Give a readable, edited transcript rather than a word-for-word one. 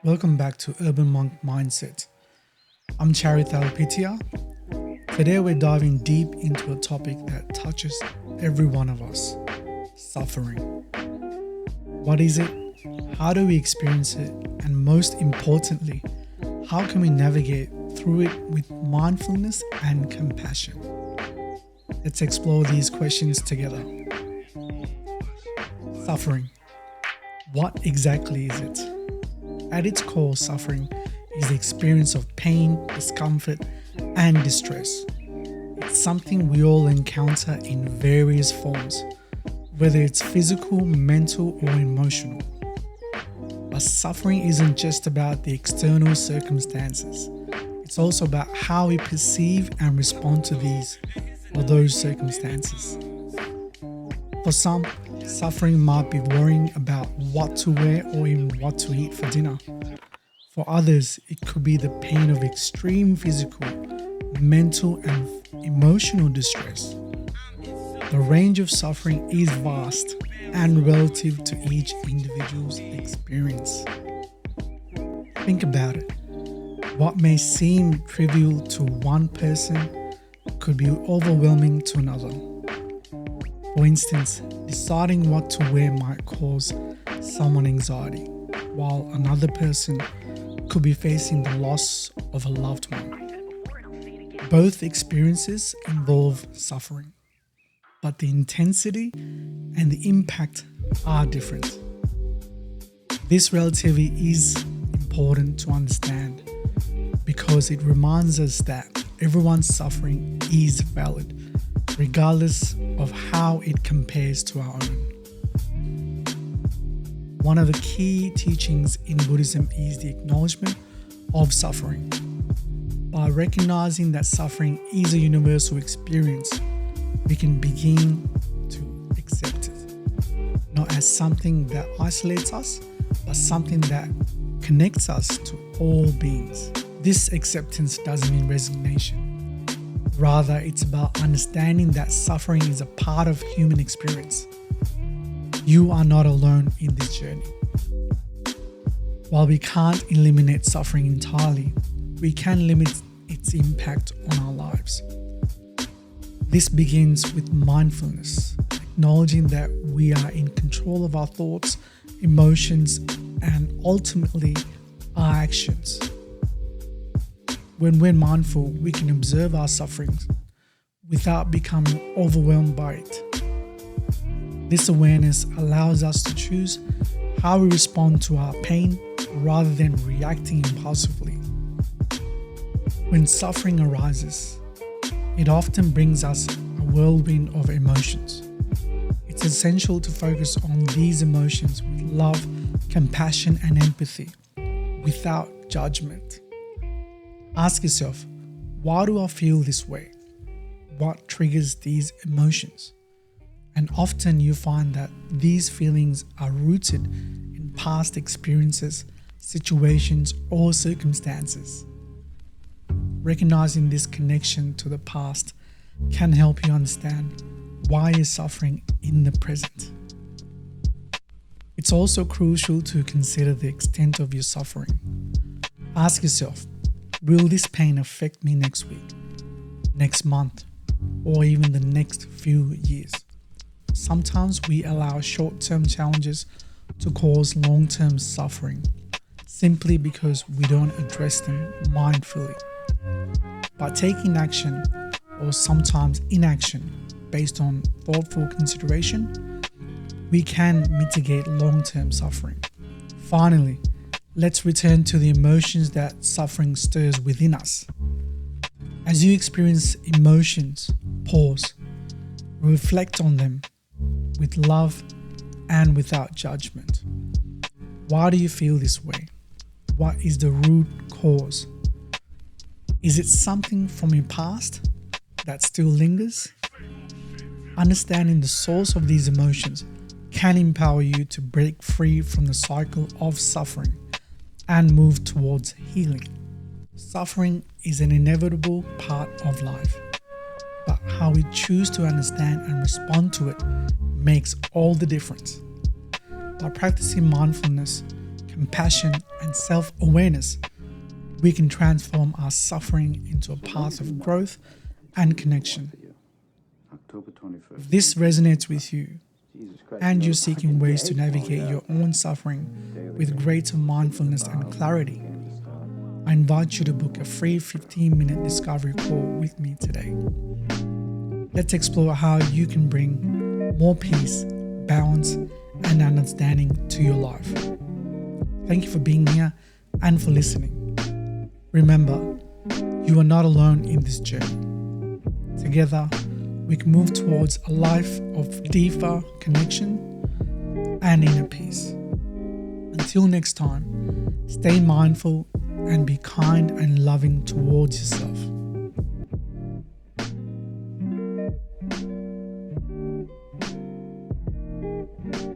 Welcome back to Urban Monk Mindset. I'm Charith Elpitiya. Today we're diving deep into a topic that touches every one of us: suffering. What is it? How do we experience it? And most importantly, how can we navigate through it with mindfulness and compassion? Let's explore these questions together. Suffering. What exactly is it? At its core, suffering is the experience of pain, discomfort, and distress. It's something we all encounter in various forms, whether it's physical, mental, or emotional. But suffering isn't just about the external circumstances. It's also about how we perceive and respond to these or those circumstances. For some, suffering might be worrying about what to wear or even what to eat for dinner. For others, it could be the pain of extreme physical, mental, and emotional distress. The range of suffering is vast and relative to each individual's experience. Think about it. What may seem trivial to one person could be overwhelming to another. For instance, deciding what to wear might cause someone anxiety, while another person could be facing the loss of a loved one. Both experiences involve suffering, but the intensity and the impact are different. This relativity is important to understand because it reminds us that everyone's suffering is valid, regardless of how it compares to our own. One of the key teachings in Buddhism is the acknowledgement of suffering. By recognizing that suffering is a universal experience, we can begin to accept it, not as something that isolates us, but something that connects us to all beings. This acceptance doesn't mean resignation. Rather, it's about understanding that suffering is a part of human experience. You are not alone in this journey. While we can't eliminate suffering entirely, we can limit its impact on our lives. This begins with mindfulness, acknowledging that we are in control of our thoughts, emotions, and ultimately our actions. When we're mindful, we can observe our sufferings without becoming overwhelmed by it. This awareness allows us to choose how we respond to our pain rather than reacting impulsively. When suffering arises, it often brings us a whirlwind of emotions. It's essential to focus on these emotions with love, compassion, and empathy, without judgment. Ask yourself, why do I feel this way? What triggers these emotions? And often you find that these feelings are rooted in past experiences, situations, or circumstances. Recognizing this connection to the past can help you understand why you're suffering in the present. It's also crucial to consider the extent of your suffering. Ask yourself, will this pain affect me next week, next month, or even the next few years? Sometimes we allow short-term challenges to cause long-term suffering simply because we don't address them mindfully. By taking action, or sometimes inaction, based on thoughtful consideration, we can mitigate long-term suffering. Finally, let's return to the emotions that suffering stirs within us. As you experience emotions, pause, reflect on them with love and without judgment. Why do you feel this way? What is the root cause? Is it something from your past that still lingers? Understanding the source of these emotions can empower you to break free from the cycle of suffering and move towards healing. Suffering is an inevitable part of life, but how we choose to understand and respond to it makes all the difference. By practicing mindfulness, compassion, and self-awareness, we can transform our suffering into a path of growth and connection. If this resonates with you, and you're seeking ways to navigate your own suffering with greater mindfulness and clarity, I invite you to book a free 15-minute discovery call with me today. Let's explore how you can bring more peace, balance, and understanding to your life. Thank you for being here and for listening. Remember, you are not alone in this journey. Together, we can move towards a life of deeper connection and inner peace. Until next time, stay mindful and be kind and loving towards yourself.